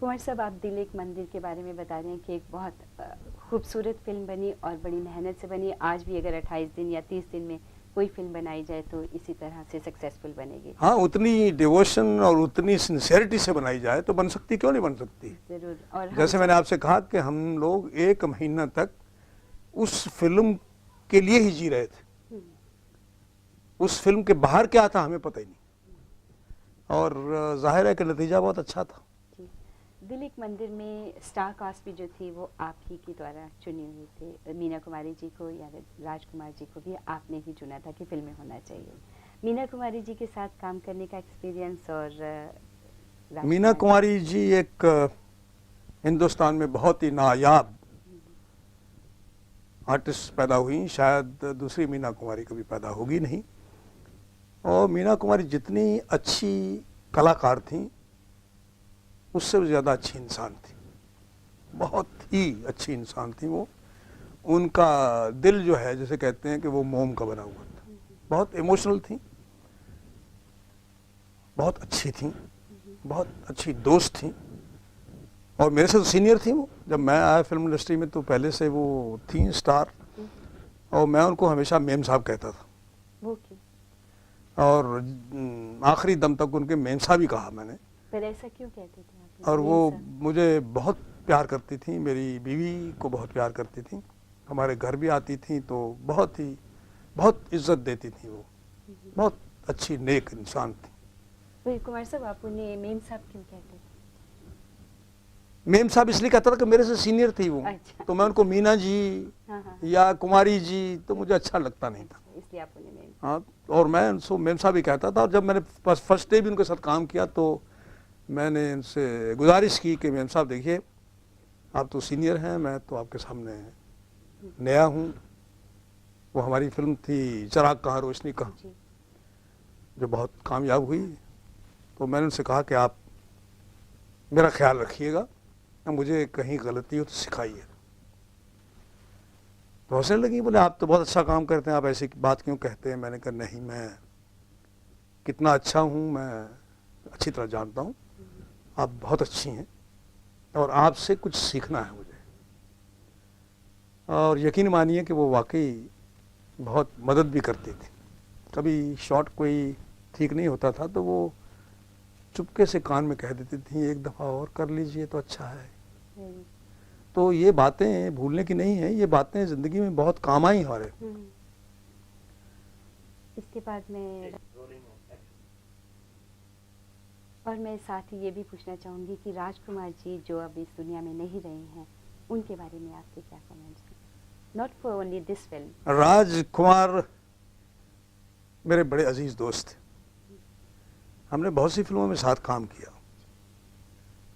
कुंवर साहब, आप दिल एक मंदिर के बारे में बता रहे हैं कि एक बहुत खूबसूरत फिल्म बनी और बड़ी मेहनत से बनी। आज भी अगर 28 दिन या 30 दिन में कोई फिल्म बनाई जाए तो इसी तरह से सक्सेसफुल बनेगी। हाँ, उतनी डिवोशन और उतनी सिंसेरिटी से बनाई जाए तो बन सकती, क्यों नहीं बन सकती। जरूर। और जैसे मैंने आपसे कहा कि हम लोग 1 महीना तक उस फिल्म के लिए ही जी रहे थे। उस फिल्म के बाहर क्या था हमें पता ही नहीं, और जाहिर है कि नतीजा बहुत अच्छा था। दिल एक मंदिर में स्टार कास्ट भी जो थी वो आप ही के द्वारा चुनी हुई थी। मीना कुमारी जी को या राजकुमार जी को भी आपने ही चुना था कि फिल्म में होना चाहिए। मीना कुमारी जी के साथ काम करने का एक्सपीरियंस और मीना कुमारी जी एक हिंदुस्तान में बहुत ही नायाब आर्टिस्ट पैदा हुई, शायद दूसरी मीना कुमारी कभी पैदा होगी नहीं। और मीना कुमारी जितनी अच्छी कलाकार थी उससे भी ज़्यादा अच्छी इंसान थी, बहुत ही अच्छी इंसान थी वो। उनका दिल जो है, जैसे कहते हैं कि वो मोम का बना हुआ था। बहुत इमोशनल थी, बहुत अच्छी थी, बहुत अच्छी दोस्त थी, और मेरे से तो सीनियर थी वो। जब मैं आया फिल्म इंडस्ट्री में तो पहले से वो थी स्टार, और मैं उनको हमेशा मेम साहब कहता था, और आखिरी दम तक उनके मेम साहब ही कहा मैंने। पर ऐसा क्यों कहते थे आप? और वो मुझे बहुत प्यार करती थी, मेरी बीवी को बहुत प्यार करती थी, हमारे घर भी आती थी तो बहुत इज्जत देती थी वो। बहुत अच्छी नेक इंसान थी। तो कुमार साहब, आप उन्हें मेम साहब क्यों कहते थे? मेम साहब इसलिए कहता था कि मेरे से सीनियर थी वो। अच्छा। तो मैं उनको मीना जी या कुमारी जी तो मुझे अच्छा लगता नहीं था, इसलिए आप उन्हें मेम। हाँ, और मैं उनको मेम साहब ही कहता था। और जब मैंने फर्स्ट डे भी उनके साथ काम किया तो मैंने इनसे गुजारिश की कि मेम साहब देखिए, आप तो सीनियर हैं, मैं तो आपके सामने नया हूँ। वो हमारी फिल्म थी चिराग कहाँ रोशनी कहाँ, जो बहुत कामयाब हुई। तो मैंने उनसे कहा कि आप मेरा ख्याल रखिएगा, मुझे कहीं गलती हो तो सिखाइए। तो हंसने लगी, बोले आप तो बहुत अच्छा काम करते हैं, आप ऐसी बात क्यों कहते हैं। मैंने कहा नहीं, मैं कितना अच्छा हूँ मैं अच्छी तरह जानता हूँ, आप बहुत अच्छी हैं और आपसे कुछ सीखना है मुझे। और यकीन मानिए कि वो वाकई बहुत मदद भी करती थी। कभी शॉट कोई ठीक नहीं होता था तो वो चुपके से कान में कह देती थी, एक दफ़ा और कर लीजिए तो अच्छा है। तो ये बातें भूलने की नहीं है, ये बातें ज़िंदगी में बहुत काम आई हमारे। इसके बाद में और मैं साथ ही ये भी पूछना चाहूँगी कि राजकुमार जी जो अब इस दुनिया में नहीं रहे हैं, उनके बारे में आपके क्या कमेंट्स हैं? Not for only this film. Rajkumar मेरे बड़े अजीज दोस्त थे, हमने बहुत सी फिल्मों में साथ काम किया।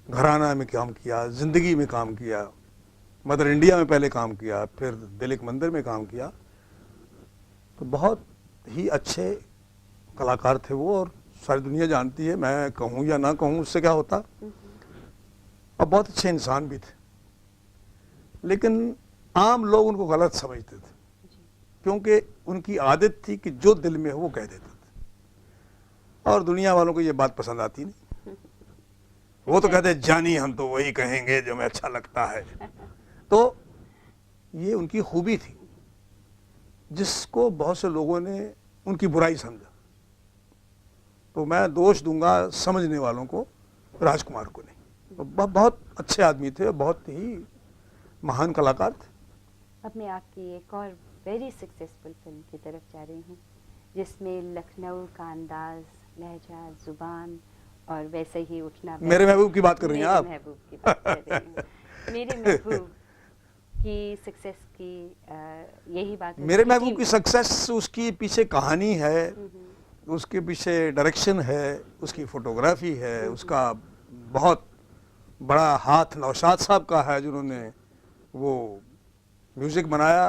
घराना में काम किया, जिंदगी में काम किया, मदर इंडिया में पहले काम किया, फिर दिल एक मंदिर में काम किया। तो बहुत ही अच्छे कलाकार थे वो, और सारी दुनिया जानती है, मैं कहूँ या ना कहूँ उससे क्या होता। और बहुत अच्छे इंसान भी थे, लेकिन आम लोग उनको गलत समझते थे, क्योंकि उनकी आदत थी कि जो दिल में हो वो कह देते थे, और दुनिया वालों को ये बात पसंद आती नहीं। वो तो कहते जानी हम तो वही कहेंगे जो हमें अच्छा लगता है। तो ये उनकी खूबी थी, जिसको बहुत से लोगों ने उनकी बुराई समझा। तो मैं दोष दूंगा समझने वालों को, राजकुमार को नहीं। तो बहुत अच्छे आदमी थे, बहुत ही महान कलाकार थे। अब मैं आपकी एक और वेरी सक्सेसफुल फिल्म की तरफ जा रही हूँ, जिसमें लखनऊ का अंदाज, लहजा, जुबान और वैसे ही उठना। मेरे महबूब की बात कर रही हैं आप? महबूब की बात कर रही हूँ। मेरे महबूब की सक्सेस की यही बात है। मेरे महबूब की सक्सेस, उसकी पीछे कहानी है, उसके पीछे डायरेक्शन है, उसकी फोटोग्राफी है, उसका बहुत बड़ा हाथ नौशाद साहब का है, जिन्होंने वो म्यूजिक बनाया।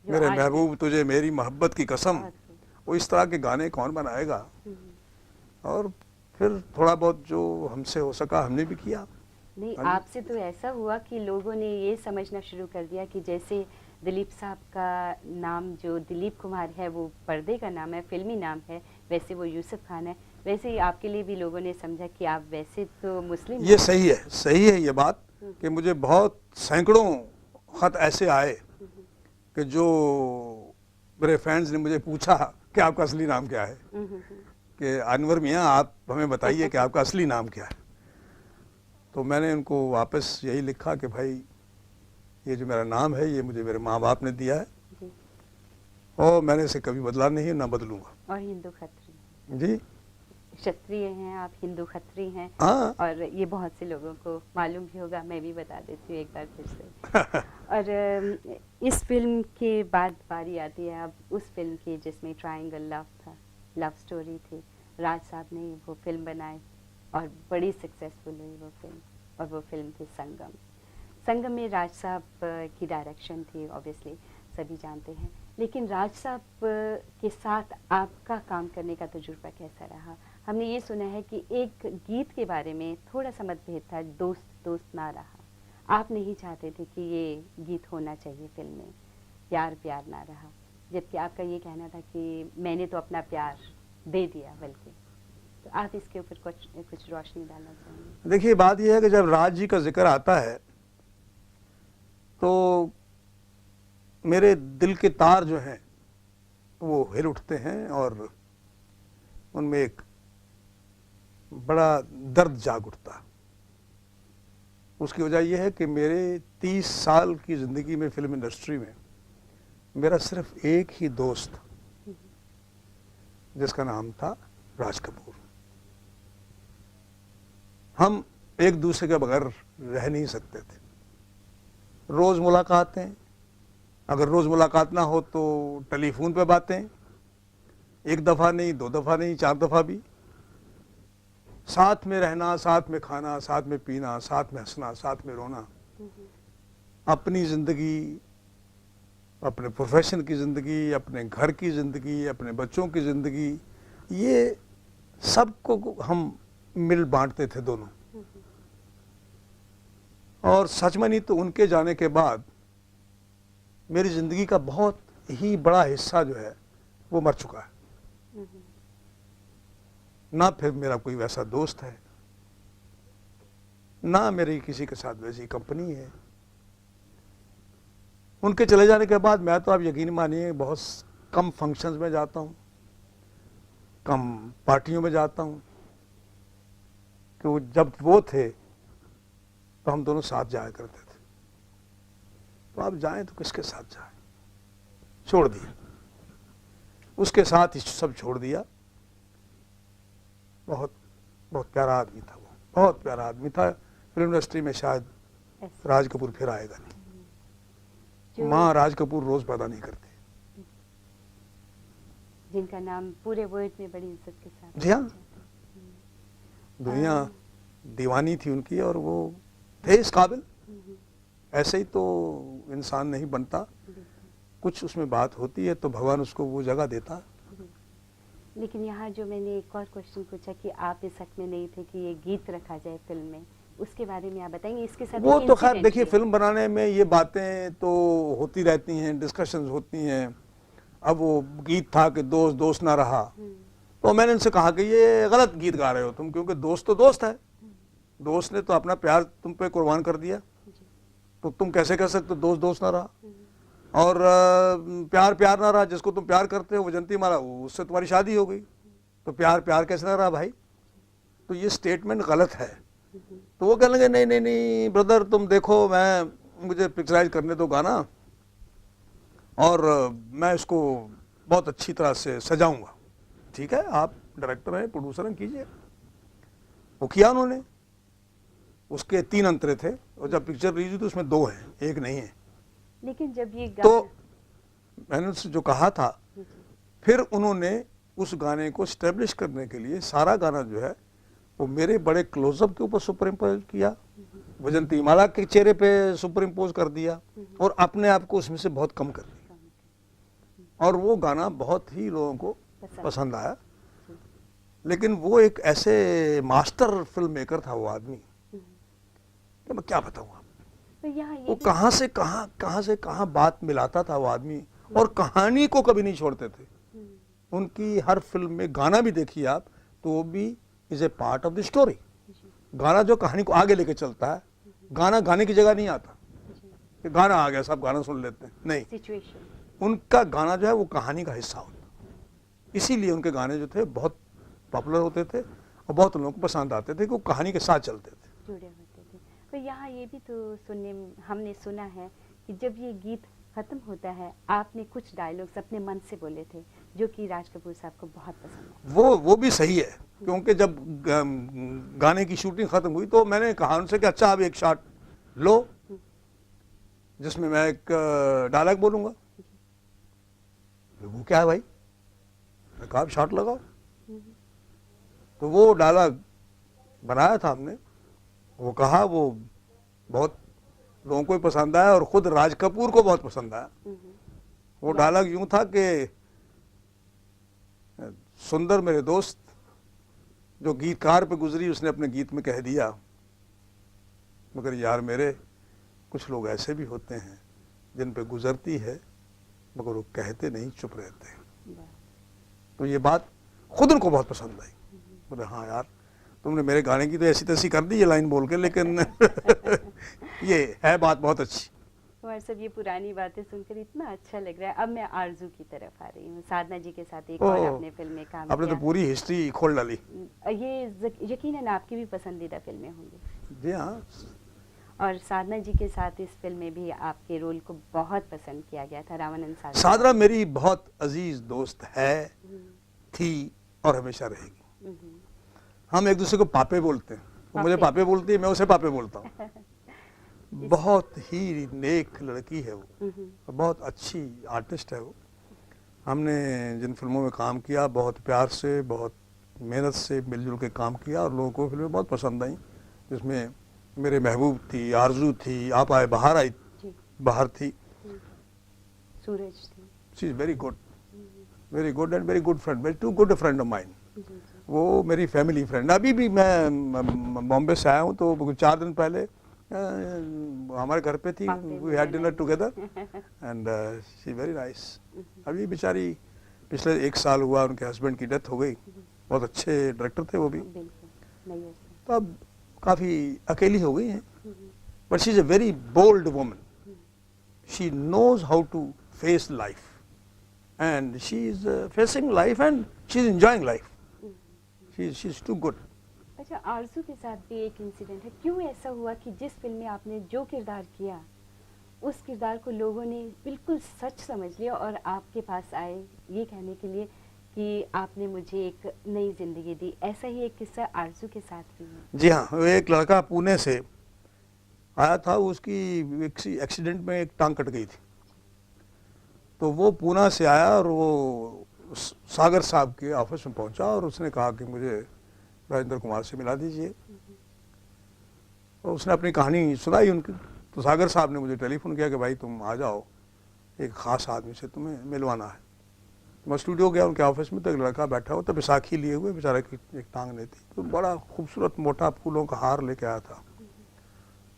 मेरे महबूब तुझे मेरी मोहब्बत की कसम, वो इस तरह के गाने कौन बनाएगा। और फिर थोड़ा बहुत जो हमसे हो सका हमने भी किया। नहीं, आपसे तो ऐसा हुआ कि लोगों ने ये समझना शुरू कर दिया कि जैसे दिलीप साहब का नाम जो दिलीप कुमार है वो पर्दे का नाम है, फिल्मी नाम है, वैसे वो यूसुफ खान है। वैसे ही आपके लिए भी लोगों ने समझा कि आप वैसे तो मुस्लिम ये सही है ये बात कि मुझे बहुत सैकड़ों खत ऐसे आए कि जो मेरे फैंस ने मुझे पूछा कि आपका असली नाम क्या है, कि अनवर मियाँ आप हमें बताइए कि आपका असली नाम क्या है। तो मैंने उनको वापस यही लिखा कि भाई ये जो मेरा नाम है ये मुझे मेरे माँ बाप ने दिया है जी। और मैंने इसे कभी बदला नहीं, ना बदलूंगा। और हिंदू खत्री जी क्षत्रिय हैं आप, हिंदू खत्री हैं। हाँ। और ये बहुत से लोगों को मालूम भी होगा, मैं भी बता देती हूँ एक बार फिर से। और इस फिल्म के बाद बारी आती है अब उस फिल्म की जिसमें ट्रायंगल लव था, लव स्टोरी थी। राज साहब ने वो फिल्म बनाई और बड़ी सक्सेसफुल हुई वो फिल्म, और वो फिल्म थी संगम। संगम में राज साहब की डायरेक्शन थी, ऑब्वियसली सभी जानते हैं। लेकिन राज साहब के साथ आपका काम करने का तजुर्बा कैसा रहा? हमने ये सुना है कि एक गीत के बारे में थोड़ा सा मतभेद था, दोस्त दोस्त ना रहा। आप नहीं चाहते थे कि ये गीत होना चाहिए फिल्म में, प्यार प्यार ना रहा, जबकि आपका ये कहना था कि मैंने तो अपना प्यार दे दिया। बल्कि तो आप इसके ऊपर कुछ रोशनी डालना चाहेंगे? देखिए बात यह है कि जब राज जी का जिक्र आता है तो मेरे दिल के तार जो हैं वो हिल उठते हैं और उनमें एक बड़ा दर्द जाग उठता। उसकी वजह यह है कि मेरे 30 साल की ज़िंदगी में फिल्म इंडस्ट्री में मेरा सिर्फ एक ही दोस्त था जिसका नाम था राज कपूर। हम एक दूसरे के बगैर रह नहीं सकते थे। रोज़ मुलाकातें, अगर रोज़ मुलाकात ना हो तो टेलीफोन पे बातें, एक दफ़ा नहीं, 2 दफ़ा नहीं, 4 दफ़ा भी। साथ में रहना, साथ में खाना, साथ में पीना, साथ में हंसना, साथ में रोना। अपनी ज़िंदगी, अपने प्रोफेशन की ज़िंदगी, अपने घर की ज़िंदगी, अपने बच्चों की ज़िंदगी, ये सब को हम मिल बांटते थे दोनों। और सच में नहीं तो उनके जाने के बाद मेरी ज़िंदगी का बहुत ही बड़ा हिस्सा जो है वो मर चुका है। ना फिर मेरा कोई वैसा दोस्त है, ना मेरी किसी के साथ वैसी कंपनी है। उनके चले जाने के बाद मैं तो आप यकीन मानिए बहुत कम फंक्शंस में जाता हूँ, कम पार्टियों में जाता हूँ, कि जब वो थे तो हम दोनों साथ जाया करते थे। तो आप जाएं तो किसके साथ जाएं? छोड़ दिया, उसके साथ ही सब छोड़ दिया। बहुत बहुत प्यारा आदमी था वो, बहुत प्यारा आदमी था। फिल्म इंडस्ट्री में शायद राज कपूर फिर आएगा नहीं। माँ राज कपूर रोज पैदा नहीं करती, जिनका नाम पूरे वर्ल्ड में बड़ी इज्जत के साथ। जी हाँ, दुनिया दीवानी थी उनकी और वो थे इस काबिल। ऐसे ही तो इंसान नहीं बनता, कुछ उसमें बात होती है तो भगवान उसको वो जगह देता। लेकिन यहाँ जो मैंने एक और क्वेश्चन पूछा कि आप इस हक में नहीं थे कि ये गीत रखा जाए फिल्म में, उसके बारे में आप बताएंगे? इसके साथ वो तो खैर देखिए फिल्म बनाने में ये बातें तो होती रहती हैं, डिस्कशंस होती हैं। अब वो गीत था कि दोस्त दोस्त ना रहा, तो मैंने उनसे कहा कि ये गलत गीत गा रहे हो तुम, क्योंकि दोस्त तो दोस्त है। दोस्त ने तो अपना प्यार तुम पे कुर्बान कर दिया, तो तुम कैसे कह सकते दोस्त दोस्त ना रहा? और प्यार प्यार ना रहा, जिसको तुम प्यार करते हो वजंती मारा, उससे तुम्हारी शादी हो गई, तो प्यार प्यार कैसे ना रहा भाई? तो ये स्टेटमेंट गलत है। तो वो कहने लगे नहीं नहीं नहीं ब्रदर तुम देखो, मुझे पिक्चराइज करने दो गाना और मैं इसको बहुत अच्छी तरह से सजाऊंगा। ठीक है, आप डायरेक्टर हैं, प्रोड्यूसर हैं, कीजिए। वो किया उन्होंने। उसके 3 अंतरे थे और जब पिक्चर रिलीज हुई तो उसमें 2 हैं, एक नहीं है। लेकिन जब ये तो मैंने उनसे जो कहा था, फिर उन्होंने उस गाने को स्टैब्लिश करने के लिए सारा गाना जो है वो मेरे बड़े क्लोजअप के ऊपर सुपर इम्पोज किया, वजंती माला के चेहरे पे सुपर इम्पोज कर दिया और अपने आप को उसमें से बहुत कम कर दिया। और वो गाना बहुत ही लोगों को पसंद आया। लेकिन वो एक ऐसे मास्टर फिल्म मेकर था वो आदमी, तो मैं क्या बताऊँ आप। तो वो कहाँ से कहाँ बात मिलाता था वो आदमी, और कहानी को कभी नहीं छोड़ते थे। उनकी हर फिल्म में गाना भी देखिए आप, तो वो भी is a part of the story. गाना जो कहानी को आगे लेके चलता है, गाना गाने की जगह नहीं आता कि गाना आ गया सब गाना सुन लेते हैं, नहीं, सिचुएशन। उनका गाना जो है वो कहानी का हिस्सा होता है। इसीलिए उनके गाने जो थे बहुत पॉपुलर होते थे और बहुत लोगों को पसंद आते थे कि वो कहानी के साथ चलते थे। जुड़े होते थे। तो यहाँ ये भी तो हमने सुना है कि जब ये गीत खत्म होता है, आपने कुछ डायलॉग्स अपने मन से बोले थे जो कि राज कपूर साहब को बहुत पसंद है। वो भी सही है, क्योंकि जब गाने की शूटिंग खत्म हुई तो मैंने कहा उनसे कि अच्छा अब एक शॉट लो जिसमें मैं एक डायलॉग बोलूंगा। वो क्या है भाई, मैं कहा शॉट लगाओ। तो वो डायलॉग बनाया था हमने, वो कहा, वो बहुत लोगों को भी पसंद आया और खुद राज कपूर को बहुत पसंद आया। वो डायलॉग यूं था कि सुंदर मेरे दोस्त, जो गीतकार पे गुजरी उसने अपने गीत में कह दिया, मगर यार मेरे कुछ लोग ऐसे भी होते हैं जिन पे गुजरती है मगर वो कहते नहीं, चुप रहते हैं। तो ये बात खुद उनको बहुत पसंद आई। बोले हाँ यार तुमने मेरे गाने की तो ऐसी तैसी कर दी ये लाइन बोल के, लेकिन ये है बात बहुत अच्छी। कुमार साहब, ये पुरानी बातें सुनकर इतना अच्छा लग रहा है। अब मैं आरजू की तरफ आ रही हूँ। साधना जी के साथ एक और आपने फिल्म में काम आपने किया। तो पूरी हिस्ट्री खोल डाली। ये यकीनन आपकी भी पसंदीदा फिल्में होंगी। जी हाँ। और साधना जी के साथ इस फिल्म में भी आपके रोल को बहुत पसंद किया गया था। रामानंद साधना। साधना मेरी बहुत अजीज दोस्त है, थी और हमेशा रहेगी। हम एक दूसरे को पापे बोलते हैं, वो मुझे पापे बोलती है, मैं उसे पापे बोलता हूँ। बहुत ही नेक लड़की है वो, बहुत अच्छी आर्टिस्ट है वो। हमने जिन फिल्मों में काम किया बहुत प्यार से, बहुत मेहनत से मिलजुल के काम किया और लोगों को फिल्में बहुत पसंद आई, जिसमें मेरे महबूब थी, आरजू थी, आप आए बाहर आई, बाहर थी, सूरज थी। She is very good and very good friend, very too good friend of mine. वो मेरी फैमिली फ्रेंड। अभी भी मैं बॉम्बे से आया हूँ तो 4 दिन पहले हमारे घर पे थी, we had dinner together and she very nice. अभी बेचारी पिछले 1 साल हुआ उनके हस्बैंड की डेथ हो गई, बहुत अच्छे डायरेक्टर थे वो भी, तो अब काफ़ी अकेली हो गई हैं। But she is a very bold woman, she knows how to face life and she is facing life and she is enjoying life. She is too good. अच्छा, आरजू के साथ भी एक इंसिडेंट है। क्यों ऐसा हुआ कि जिस फिल्म में आपने जो किरदार किया उस किरदार को लोगों ने बिल्कुल सच समझ लिया और आपके पास आए ये कहने के लिए कि आपने मुझे एक नई जिंदगी दी? ऐसा ही एक किस्सा आरजू के साथ भी है। जी हाँ, वो एक लड़का पुणे से आया था, उसकी एक्सीडेंट में एक टांग कट गई थी, तो वो पूना से आया और वो सागर साहब के ऑफिस में पहुंचा और उसने कहा कि मुझे राजेंद्र कुमार से मिला दीजिए। और उसने अपनी कहानी सुनाई उनकी, तो सागर साहब ने मुझे टेलीफोन किया कि भाई तुम आ जाओ, एक ख़ास आदमी से तुम्हें मिलवाना है। मैं स्टूडियो गया उनके ऑफिस में, तो एक लड़का बैठा हुआ, तो बैसाखी लिए हुए, बेचारे की एक टांग नहीं थी, तो बड़ा खूबसूरत मोटा फूलों का हार लेके आया था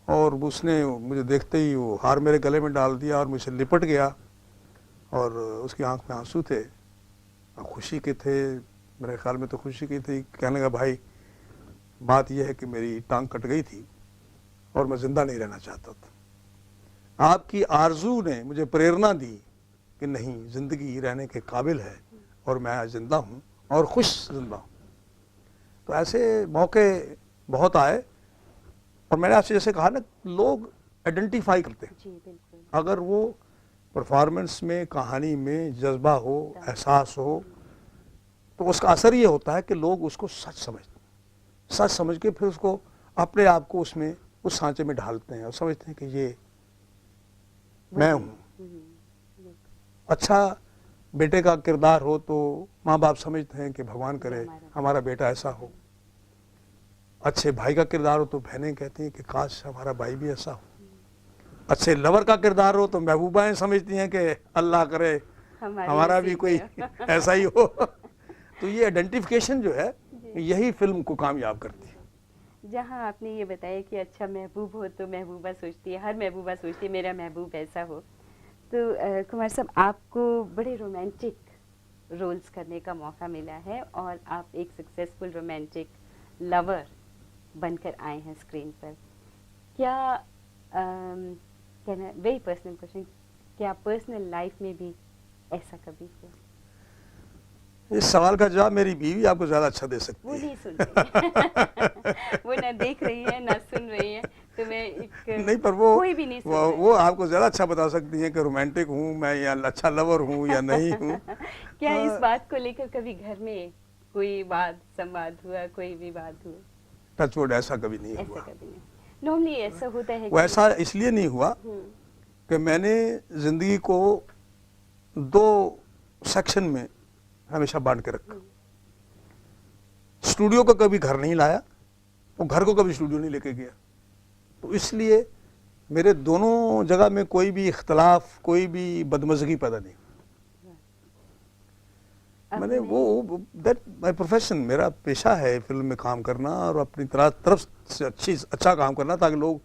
और उसने मुझे देखते ही वो हार मेरे गले में डाल दिया और मुझसे लिपट गया और उसकी आंख में आंसू थे, खुशी के थे, मेरे ख्याल में तो खुशी की थी। कहने का भाई बात यह है कि मेरी टांग कट गई थी और मैं ज़िंदा नहीं रहना चाहता था। आपकी आरजू ने मुझे प्रेरणा दी कि नहीं, ज़िंदगी रहने के काबिल है और मैं आज ज़िंदा हूँ और खुश ज़िंदा हूँ। तो ऐसे मौके बहुत आए और मैंने आपसे जैसे कहा ना, लोग आइडेंटिफाई करते हैं। अगर वो परफॉर्मेंस में, कहानी में जज्बा हो, एहसास हो, तो उसका असर ये होता है कि लोग उसको सच समझ के फिर उसको अपने आप को उसमें उस सांचे में ढालते हैं और समझते हैं कि ये मैं हूँ। अच्छा बेटे का किरदार हो तो माँ बाप समझते हैं कि भगवान करे हमारा बेटा ऐसा हो। अच्छे भाई का किरदार हो तो बहनें कहती हैं कि काश हमारा भाई भी ऐसा हो। अच्छे लवर का किरदार हो तो महबूबाएं समझती हैं कि अल्लाह करे हमारा भी कोई ऐसा ही हो। तो ये आइडेंटिफिकेशन जो है यही फिल्म को कामयाब करती है। जहाँ आपने ये बताया कि अच्छा महबूब हो तो महबूबा सोचती है, हर महबूबा सोचती है मेरा महबूब ऐसा हो। तो कुमार साहब, आपको बड़े रोमांटिक रोल्स करने का मौका मिला है और आप एक सक्सेसफुल रोमांटिक लवर बनकर आए हैं स्क्रीन पर। क्या कहना, वेरी पर्सनल क्वेश्चन, क्या पर्सनल लाइफ में भी ऐसा कभी हुआ? इस सवाल का जवाब मेरी बीवी आपको ज्यादा अच्छा दे सकती वो है। नहीं सुन रही वो ना देख रही है ना सुन रही है, तो मैं एक नहीं, पर वो कोई भी नहीं सुन रहा है। वो आपको ज्यादा अच्छा बता सकती हैं कि रोमांटिक हूँ मैं या अच्छा लवर हूँ या नहीं हूँ। क्या इस बात को लेकर कभी घर में कोई वाद संवाद हुआ, कोई विवाद हुआ? टचवुड ऐसा कभी नहीं ऐसा हुआ। कभी नहीं। नॉर्मली ऐसा होता है वो ऐसा इसलिए नहीं हुआ कि मैंने जिंदगी को 2 सेक्शन में हमेशा बांट के रखा। स्टूडियो को कभी घर नहीं लाया और घर को कभी स्टूडियो नहीं लेके गया, तो इसलिए मेरे दोनों जगह में कोई भी इख्तलाफ, कोई भी बदमज़गी पैदा नहीं। मैंने वो दैट माय प्रोफेशन, मेरा पेशा है फिल्म में काम करना और अपनी तरफ से अच्छा काम करना ताकि लोग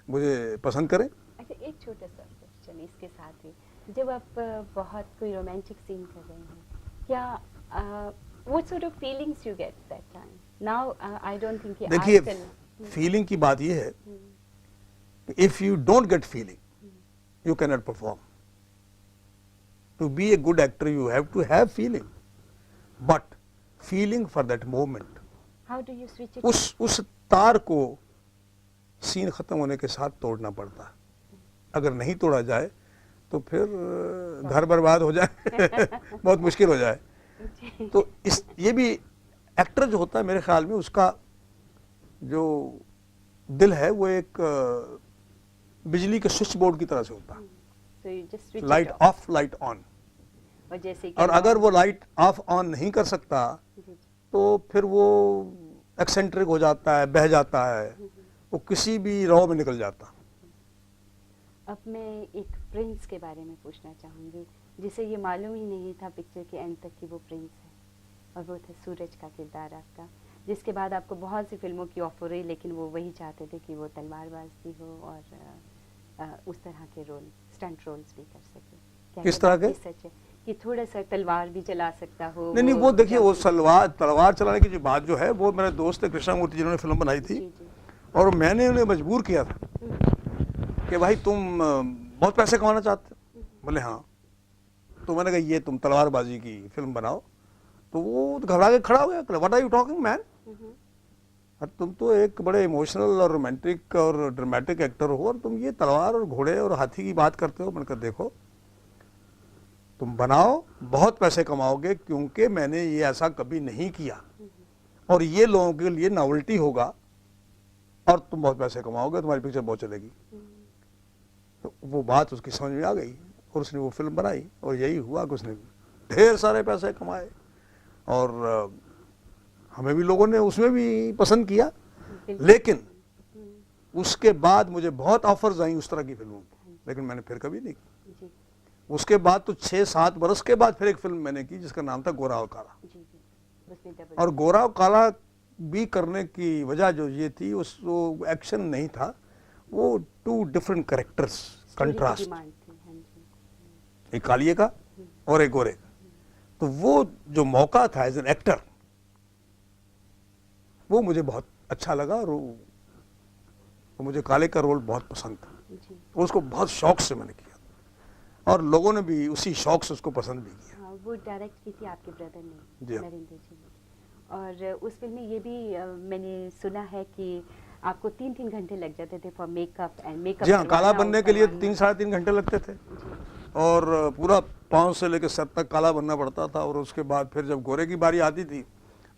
मुझे पसंद करें। अच्छा, एक छोटा सा क्वेश्चन इसके साथ ही, जब आप बहुत कोई रोमांटिक सीन कर रहे हैं, क्या what sort of feelings you get that time? Now I don't think कि देखिए, आजकल फीलिंग की बात ये है, if you don't get feeling you can not perform. To be a good actor you have to have feeling, but feeling for that moment, how do you switch it? उस तार को सीन खत्म होने के साथ तोड़ना पड़ता है। अगर नहीं तोड़ा जाए तो फिर घर बर्बाद हो जाए बहुत मुश्किल हो जाए। तो ये भी एक्टर जो होता है मेरे ख्याल में उसका जो दिल है वो एक बिजली के स्विच बोर्ड की तरह से होता है, लाइट ऑफ लाइट ऑन। और जैसे और अगर वो लाइट ऑफ ऑन नहीं कर सकता तो फिर वो एक्सेंट्रिक हो जाता है, बह जाता है, वो किसी भी राह में निकल जाता। अब मैं एक प्रिंस के बारे में पूछना चाहूँगी, जिसे ये मालूम ही नहीं था पिक्चर के एंड तक कि वो प्रिंस है, और वो था सूरज का किरदार आपका, जिसके बाद आपको बहुत सी फिल्मों की ऑफर हुई, लेकिन वो वही चाहते थे कि वो तलवारबाज भी हो और उस तरह के रोल, स्टंट रोल्स भी कर सके। क्या किस तरह के? सच है कि थोड़ा सा तलवार भी चला सकता हो? नहीं, वो देखिए, वो तलवार चलाने की जो बात जो है वो मेरे दोस्त थे कृष्णमूर्ति जिन्होंने फिल्म बनाई थी, और मैंने उन्हें मजबूर किया था कि भाई तुम बहुत पैसे कमाना चाहते हो? बोले हाँ। तो मैंने कहा ये तुम तलवारबाजी की फिल्म बनाओ, तो वो घबरा के खड़ा हो गया, what are you talking man, तुम तो एक बड़े इमोशनल और रोमांटिक और ड्रामेटिक एक्टर हो और तुम ये तलवार और घोड़े और हाथी की बात करते हो। मैंने कहा देखो तुम बनाओ, बहुत पैसे कमाओगे, क्योंकि मैंने ये ऐसा कभी नहीं किया और ये लोगों के लिए नॉवेल्टी होगा और तुम बहुत पैसे कमाओगे, तुम्हारी पिक्चर बहुत चलेगी। तो वो बात उसकी समझ में आ गई और उसने वो फिल्म बनाई, और यही हुआ कि उसने ढेर सारे पैसे कमाए और हमें भी लोगों ने उसमें भी पसंद किया। लेकिन उसके बाद मुझे बहुत ऑफर्स आई उस तरह की फिल्मों की, लेकिन मैंने फिर कभी नहीं की। उसके बाद तो 6-7 बरस के बाद फिर एक फिल्म मैंने की जिसका नाम था गोरा और काला। और गोरा और काला भी करने की वजह जो ये थी, उस वो एक्शन नहीं था, वो 2 डिफरेंट कैरेक्टर्स, कंट्रास्ट, एक कालिए का और एक गोरे का। तो वो जो मौका था एज एन एक्टर, वो मुझे बहुत अच्छा लगा और वो मुझे काले का रोल बहुत पसंद था, और उसको बहुत शौक से मैंने किया और लोगों ने भी उसी शौक से उसको पसंद भी किया। हाँ, वो डायरेक्ट की थी आपके ब्रदर ने, जी नरेंद्र जी ने। और उस फिल्म में ये भी मैंने सुना है कि आपको 3-3 घंटे लग जाते थे फॉर मेकअप एंड मेकअप। जी हाँ, काला बनने के लिए 3-3.5 घंटे लगते थे और पूरा पाँव से लेकर सर तक काला बनना पड़ता था, और उसके बाद फिर जब गोरे की बारी आती थी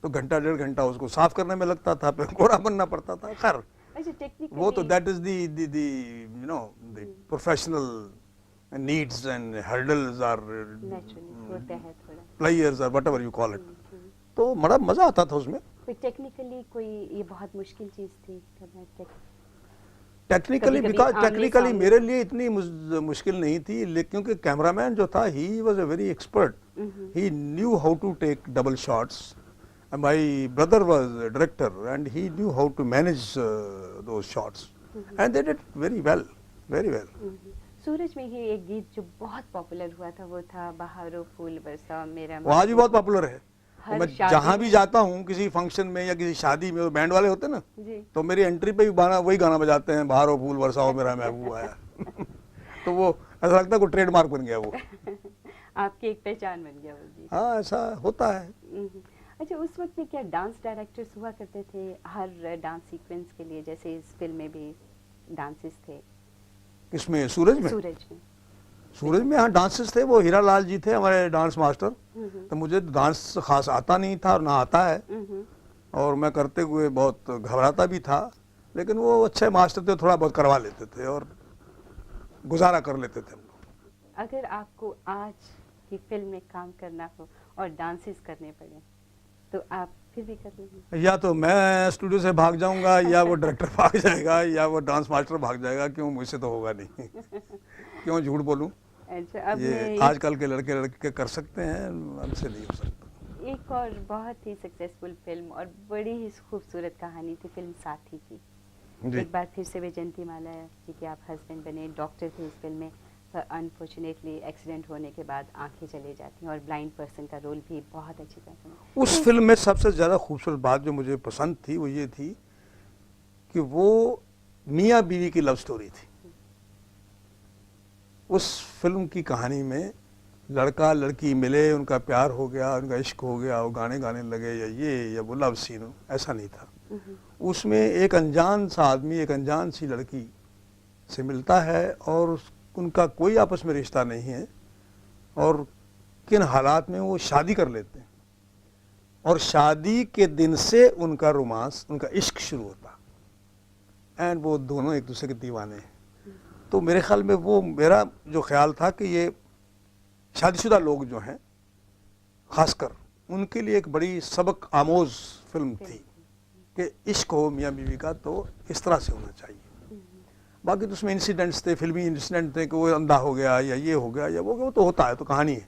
तो घंटा 1.5 घंटा उसको साफ करने में लगता था, फिर गोरा बनना पड़ता था। खैर वो तो that is the you know the professional needs and hurdles are players और व्हाटएवर यू कॉल इट। तो बड़ा मजा आता था उसमें। टेक्निकली कोई ये बहुत मुश्किल चीज थी करना? टेक्निकली मेरे लिए इतनी मुश्किल नहीं थी, लेकिन क्योंकि कैमरामैन जो था he was a very expert, he knew how to take double shots. My brother was a director and he knew how to manage those shots and they did very well, very well. सूरज में ही एक गीत जो बहुत popular हुआ था वो था बहारो फूल बरसाओ मेरा वो आज भी बहुत पॉपुलर है। हर मैं शादी जहाँ भी में- जाता हूँ किसी फंक्शन में या किसी शादी में, वो बैंड वाले होते हैं ना, जी तो मेरी एंट्री पे भी वही गाना बजाते हैं, बहारो फूल बरसाओ मेरा महबूब आया। तो वो ऐसा लगता है कोई ट्रेडमार्क बन गया वो। आपकी एक पहचान बन गया वो गीत। हाँ, ऐसा होता है। अच्छा, उस वक्त में क्या डांस डायरेक्टर्स हुआ करते थे हर डांस सीक्वेंस के लिए, जैसे इस फिल्म में भी डांसेस थे? इसमें सूरज में, सूरज में सूरज में हाँ डांसेस थे। वो हीरा लाल जी थे हमारे डांस मास्टर। तो मुझे डांस खास आता नहीं था और ना आता है, और मैं करते हुए बहुत घबराता भी था, लेकिन वो अच्छे मास्टर थे, थोड़ा बहुत करवा लेते थे और गुजारा कर लेते थे हम लोग। अगर आपको आज की फिल्म में काम करना हो और डांसेस करने पड़े तो आप फिर भी कर लेंगे? या तो मैं स्टूडियो से भाग जाऊंगा, या वो डायरेक्टर भाग जाएगा, या वो डांस मास्टर भाग जाएगा। क्यों, मुझसे तो होगा नहीं। क्यों झूठ बोलूं? अच्छा, अब ये मैं आजकल के लड़के लड़के कर सकते हैं, हमसे नहीं हो सकता। एक और बहुत ही सक्सेसफुल फिल्म और बड़ी ही खूबसूरत कहानी थी फिल्म साथी की। जी। एक बार फिर से वैजयंती माला जी के आप हस्बैंड बने, डॉक्टर थे इस फिल्म में, पर अनफॉर्चुनेटली एक्सीडेंट होने के बाद आंखें चली जाती हैं और ब्लाइंड पर्सन का रोल भी बहुत अच्छी तरह से। उस फिल्म में सबसे ज़्यादा खूबसूरत बात जो मुझे पसंद थी वो ये थी कि वो मियाँ बीवी की लव स्टोरी थी। उस फिल्म की कहानी में लड़का लड़की मिले, उनका प्यार हो गया, उनका इश्क हो गया, वो गाने गाने लगे, या वो लव सीन हो, ऐसा नहीं था। उसमें एक अनजान सा आदमी एक अनजान सी लड़की से मिलता है और उनका कोई आपस में रिश्ता नहीं है, और किन हालात में वो शादी कर लेते हैं, और शादी के दिन से उनका रोमांस, उनका इश्क शुरू होता, एंड वो दोनों एक दूसरे के दीवाने हैं। तो मेरे ख्याल में वो, मेरा जो ख्याल था कि ये शादीशुदा लोग जो हैं खासकर, उनके लिए एक बड़ी सबक आमोज फिल्म थी कि इश्क हो मियाँ बीवी का तो इस तरह से होना चाहिए। बाकी तो उसमें इंसिडेंट्स थे, फिल्मी इंसिडेंट थे कि वो अंधा हो गया या ये हो गया या वो तो होता है, तो कहानी है।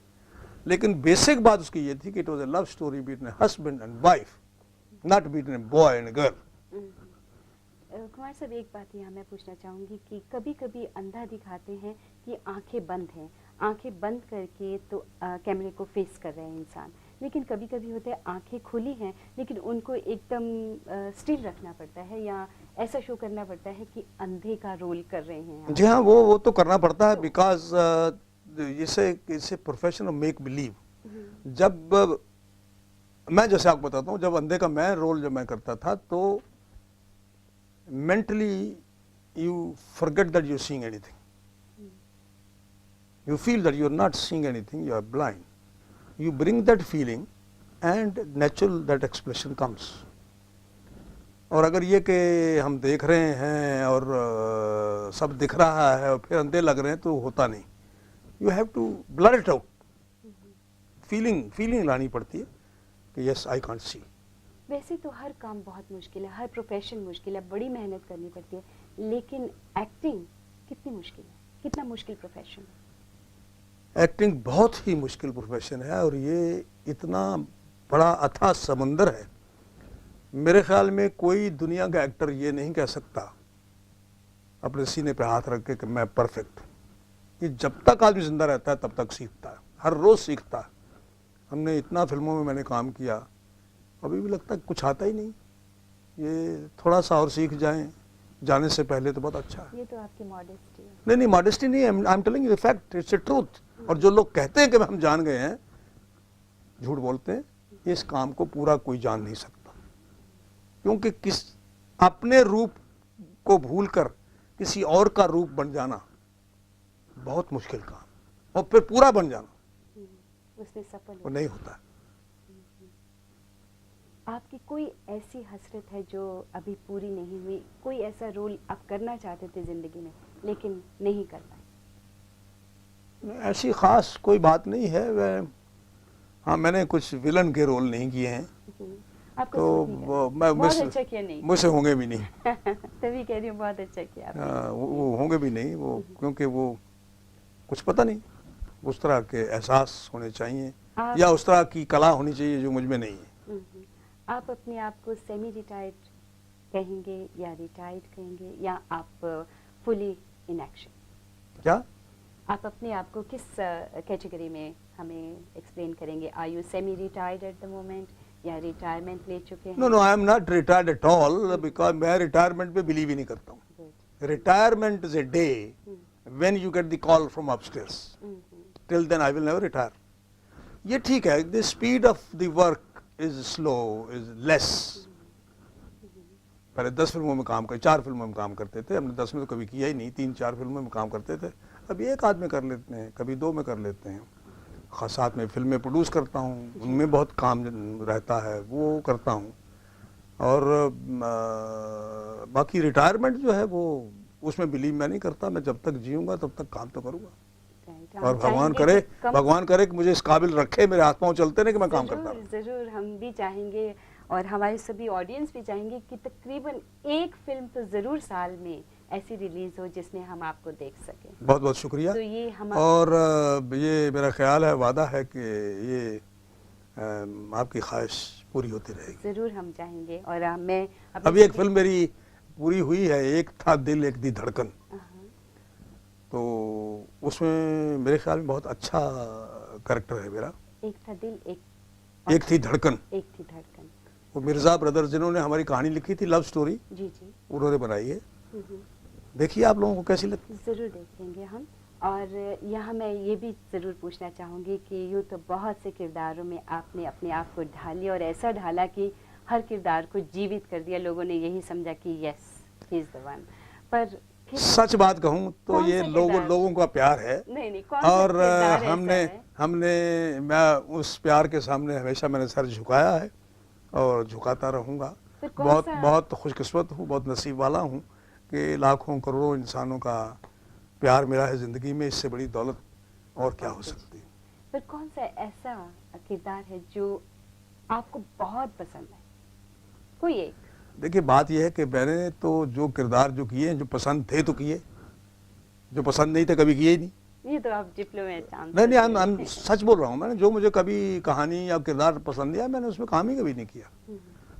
लेकिन बेसिक बात उसकी ये थी कि it was a love story between a husband and wife, not between a boy and girl. Kumar साहब, एक बात यहाँ मैं पूछना चाहूँगी कि कभी कभी अंधा दिखाते हैं कि आंखें बंद हैं, आंखें बंद करके तो कैमरे को फेस कर रहे हैं इंसान, लेकिन कभी कभी होता है आंखें खुली हैं लेकिन उनको एकदम स्टिल रखना पड़ता है या ऐसा शो करना पड़ता है कि अंधे का रोल कर रहे हैं। जी हाँ, वो तो करना पड़ता है, बिकॉज इसे प्रोफेशन ऑफ मेक बिलीव। जब मैं, जैसे आपको बताता हूँ, जब अंधे का मैं रोल जब मैं करता था तो mentally you forget that you're seeing anything. You feel that you're not seeing anything, you are blind. You bring that feeling and natural that expression comes. और अगर ये कि हम देख रहे हैं और सब दिख रहा है और फिर अंधे लग रहे हैं तो होता नहीं। You have to blur it out. Feeling लानी पड़ती है कि yes I can't see. वैसे तो हर काम बहुत मुश्किल है, हर प्रोफेशन मुश्किल है, बड़ी मेहनत करनी पड़ती है, लेकिन एक्टिंग कितनी मुश्किल है, कितना मुश्किल प्रोफेशन है? एक्टिंग बहुत ही मुश्किल प्रोफेशन है और ये इतना बड़ा अथाह समंदर है। मेरे ख्याल में कोई दुनिया का एक्टर ये नहीं कह सकता अपने सीने पे हाथ रख के कि मैं परफेक्ट। ये जब तक आदमी जिंदा रहता है तब तक सीखता है, हर रोज सीखता है। हमने इतना फिल्मों में मैंने काम किया, अभी भी लगता है कुछ आता ही नहीं, ये थोड़ा सा और सीख जाएं जाने से पहले तो बहुत अच्छा है। ये तो आपकी मॉडेस्टी है। नहीं मॉडेस्टी नहीं है, I am telling you the fact, it's a truth. और जो लोग कहते हैं कि हम जान गए हैं, झूठ बोलते हैं। इस काम को पूरा कोई जान नहीं सकता, क्योंकि अपने रूप को भूलकर किसी और का रूप बन जाना बहुत मुश्किल काम, और फिर पूरा बन जाना उसमें सफल वो नहीं होता। आपकी कोई ऐसी हसरत है जो अभी पूरी नहीं हुई, कोई ऐसा रोल आप करना चाहते थे जिंदगी में लेकिन नहीं कर पाए? ऐसी खास कोई बात नहीं है। हाँ, मैंने कुछ विलन के रोल नहीं किए हैं, आपको तो मैं बहुत अच्छा किया नहीं, मुझसे होंगे भी नहीं। तभी कह रही हूँ बहुत अच्छा किया आपने। वो होंगे भी नहीं, वो क्योंकि वो कुछ पता नहीं, उस तरह के एहसास होने चाहिए या उस तरह की कला होनी चाहिए जो मुझ में नहीं है। आप अपने आप को सेमी रिटायर्ड कहेंगे या रिटायर्ड कहेंगे, या आप फुली इन एक्शन? क्या आप अपने आप को किस कैटेगरी में हमें एक्सप्लेन करेंगे? Are you semi retired at the moment या रिटायरमेंट ले चुके हैं? No no, I am not retired at all, because मैं रिटायरमेंट पे बिलीव ही नहीं करता हूँ. Good. Retirement is a day when you get the call from upstairs. Till then I will never retire. ये ठीक है, the speed of the work is slow, is less. पहले 10 फिल्मों में काम कर, 4 फिल्मों में काम करते थे. हमने 10 में तो कभी किया ही नहीं, 3-4 फिल्मों में काम करते थे. अभी एक आध में कर लेते हैं, कभी 2 में कर लेते हैं. साथ में फिल्में प्रोड्यूस करता हूँ, उनमें बहुत काम रहता है, वो करता हूँ. और बाकी रिटायरमेंट जो है वो उसमें बिलीव मैं नहीं करता. मैं जब तक जीऊँगा तब तक काम तो करूँगा. और भगवान करे कि मुझे इस काबिल रखे, मेरे हाथ पाँव चलते रहे कि मैं काम करता रहूं. जरूर हम भी चाहेंगे और हमारे सभी ऑडियंस भी चाहेंगे कि तकरीबन एक फिल्म तो जरूर साल में ऐसी रिलीज हो जिसमें हम आपको देख सकें. बहुत बहुत शुक्रिया. तो ये हम और ये मेरा ख्याल है, वादा है कि ये आपकी ख्वाहिश पूरी होती रहेगी. जरूर हम चाहेंगे. और मैं अभी एक फिल्म मेरी पूरी हुई है, एक था दिल एक दी धड़कन. तो उसमें मेरे ख्याल में बहुत अच्छा कैरेक्टर है मेरा. एक था दिल एक थी धड़कन. एक थी धड़कन. वो मिर्जा ब्रदर्स जिन्होंने हमारी कहानी लिखी थी, लव स्टोरी, जी जी, उन्होंने बनाई है. देखिए आप लोगों को कैसी लगती है. ज़रूर देखेंगे हम. और यहाँ मैं ये भी ज़रूर पूछना चाहूँगी कि यूँ तो बहुत से किरदारों में आपने अपने आप को ढाल लिया और ऐसा ढाला कि हर किरदार को जीवित कर दिया. लोगों ने यही समझा कि yes he is the one. पर सच बात कहूँ तो ये लोगों का प्यार है. नहीं, और हमने मैं उस प्यार के सामने हमेशा मैंने सर झुकाया है और झुकाता रहूँगा. बहुत खुशकिस्मत हूँ, बहुत नसीब वाला हूँ कि लाखों करोड़ों इंसानों का प्यार मिला है ज़िंदगी में. इससे बड़ी दौलत और क्या हो सकती है. पर कौन सा ऐसा किरदार है जो आपको बहुत पसंद है? कोई एक. देखिए बात यह है कि मैंने तो जो किरदार जो किए हैं, जो पसंद थे तो किए, जो पसंद नहीं थे कभी किए ही नहीं. ये तो आप डिप्लोमेट. नहीं, सच बोल रहा हूँ. मैंने जो मुझे कभी कहानी या किरदार पसंद आया मैंने उसमें काम ही कभी नहीं किया.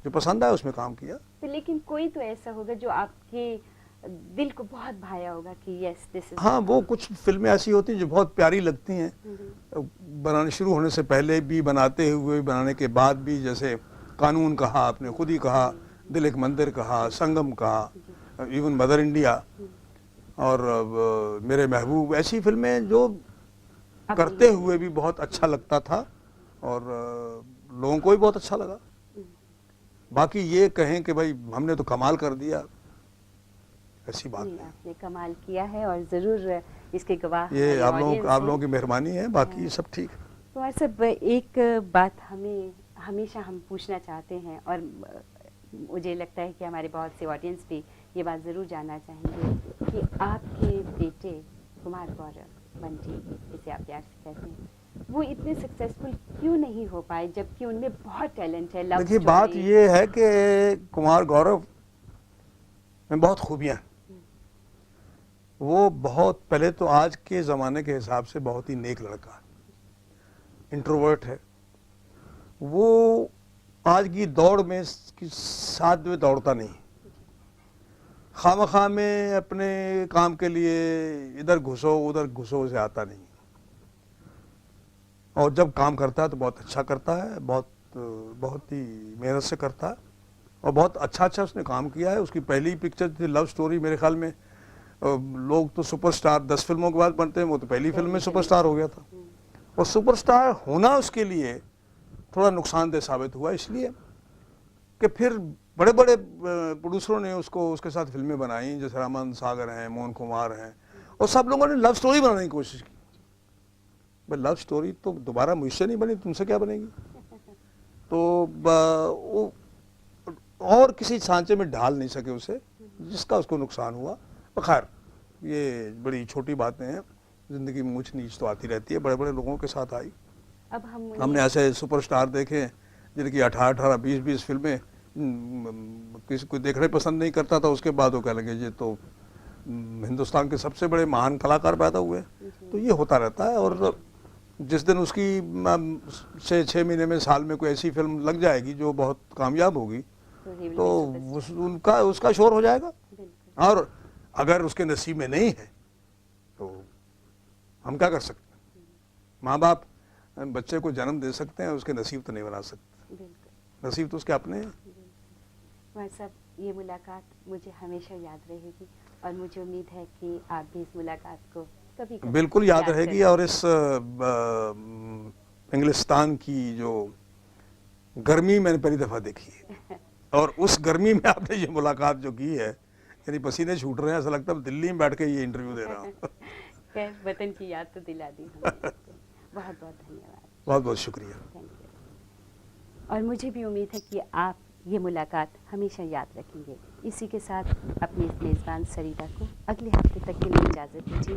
जो पसंद आया उसमें काम किया. लेकिन कोई तो ऐसा होगा जो आपके दिल को बहुत भाया होगा कि यस दिस इज. हाँ, वो कुछ फिल्में ऐसी होती हैं जो बहुत प्यारी लगती हैं, बनाने शुरू होने से पहले भी, बनाते हुए, बनाने के बाद भी. जैसे कानून कहा, आपने खुद ही कहा, दिल एक मंदिर कहा, संगम कहा, इवन मदर इंडिया और मेरे महबूब. ऐसी फिल्में जो करते हुए भी बहुत अच्छा लगता था और लोगों को भी बहुत अच्छा लगा. बाकी ये कहें कि भाई हमने तो कमाल कर दिया, ऐसी बात नहीं. आपने कमाल किया है और जरूर इसके गवाह ये आप लोगों की मेहरबानी है. बाकी सब ठीक. कुमार साहब, एक बात हमेशा हम पूछना चाहते हैं और मुझे लगता है कि हमारे बहुत से ऑडियंस भी ये बात ज़रूर जानना चाहेंगे कि आपके बेटे कुमार गौरव, बंटी जिसे आप प्यार से कहते हैं, वो इतने सक्सेसफुल क्यों नहीं हो पाए जबकि उनमें बहुत टैलेंट है? देखिए बात ये है कि कुमार गौरव में बहुत खूबियाँ हैं. वो बहुत पहले तो आज के ज़माने के हिसाब से बहुत ही नेक लड़का है, इंट्रोवर्ट है. वो आज की दौड़ में साथ में दौड़ता नहीं, खामखा में अपने काम के लिए इधर घुसो उधर घुसो से आता नहीं. और जब काम करता है तो बहुत अच्छा करता है, बहुत ही मेहनत से करता है और बहुत अच्छा उसने काम किया है. उसकी पहली पिक्चर थी लव स्टोरी. मेरे ख्याल में लोग तो सुपरस्टार 10 फिल्मों के बाद बनते हैं, वो तो पहली फिल्म में सुपरस्टार हो गया था. और सुपरस्टार होना उसके लिए थोड़ा नुकसानदेह साबित हुआ, इसलिए कि फिर बड़े बड़े प्रोड्यूसरों ने उसके साथ फिल्में बनाई, जैसे रामानंद सागर हैं, मोहन कुमार हैं, और सब लोगों ने लव स्टोरी बनाने की कोशिश की. भाई लव स्टोरी तो दोबारा मुझसे नहीं बनी, तुमसे क्या बनेगी. तो वो और किसी सांचे में ढाल नहीं सके उसे, जिसका उसको नुकसान हुआ. खैर ये बड़ी छोटी बातें हैं, जिंदगी में ऊंच नीच तो आती रहती है, बड़े बड़े लोगों के साथ आई. अब हमने ऐसे सुपरस्टार देखे जिनकी 18-18, 20-20 फिल्में, किसी को देखने पसंद नहीं करता था, उसके बाद वो कह लगे ये तो हिंदुस्तान के सबसे बड़े महान कलाकार पैदा हुए. तो ये होता रहता है. और जिस दिन उसकी 6 महीने में, साल में कोई ऐसी फिल्म लग जाएगी जो बहुत कामयाब होगी तो उसका शोर हो जाएगा. और अगर उसके नसीब में नहीं है तो हम क्या कर सकते हैं? माँ बाप बच्चे को जन्म दे सकते हैं, उसके नसीब तो नहीं बना सकते। बिल्कुल नसीब तो उसके अपने हैं। कुमार साहब, ये मुलाकात मुझे हमेशा याद रहेगी और मुझे उम्मीद है कि आप भी इस मुलाकात को कभी कभी बिल्कुल याद रहेगी। करेंगे। और इस इंग्लिस्तान की जो गर्मी मैंने पहली दफ़ा देखी है, और उस गर्मी में आपने ये मुलाकात जो की है, यानी पसीने छूट रहे हैं, ऐसा लगता है दिल्ली में बैठ के ये इंटरव्यू दे रहा हूँ। खैर, वतन की याद तो दिला दी हमने आपको। बहुत बहुत धन्यवाद। बहुत बहुत शुक्रिया। Thank you. और मुझे भी उम्मीद है कि आप ये मुलाकात हमेशा याद रखेंगे। इसी के साथ अपनी इस मेज़बान सरिता को अगले हफ्ते तक के लिए इजाज़त दीजिए।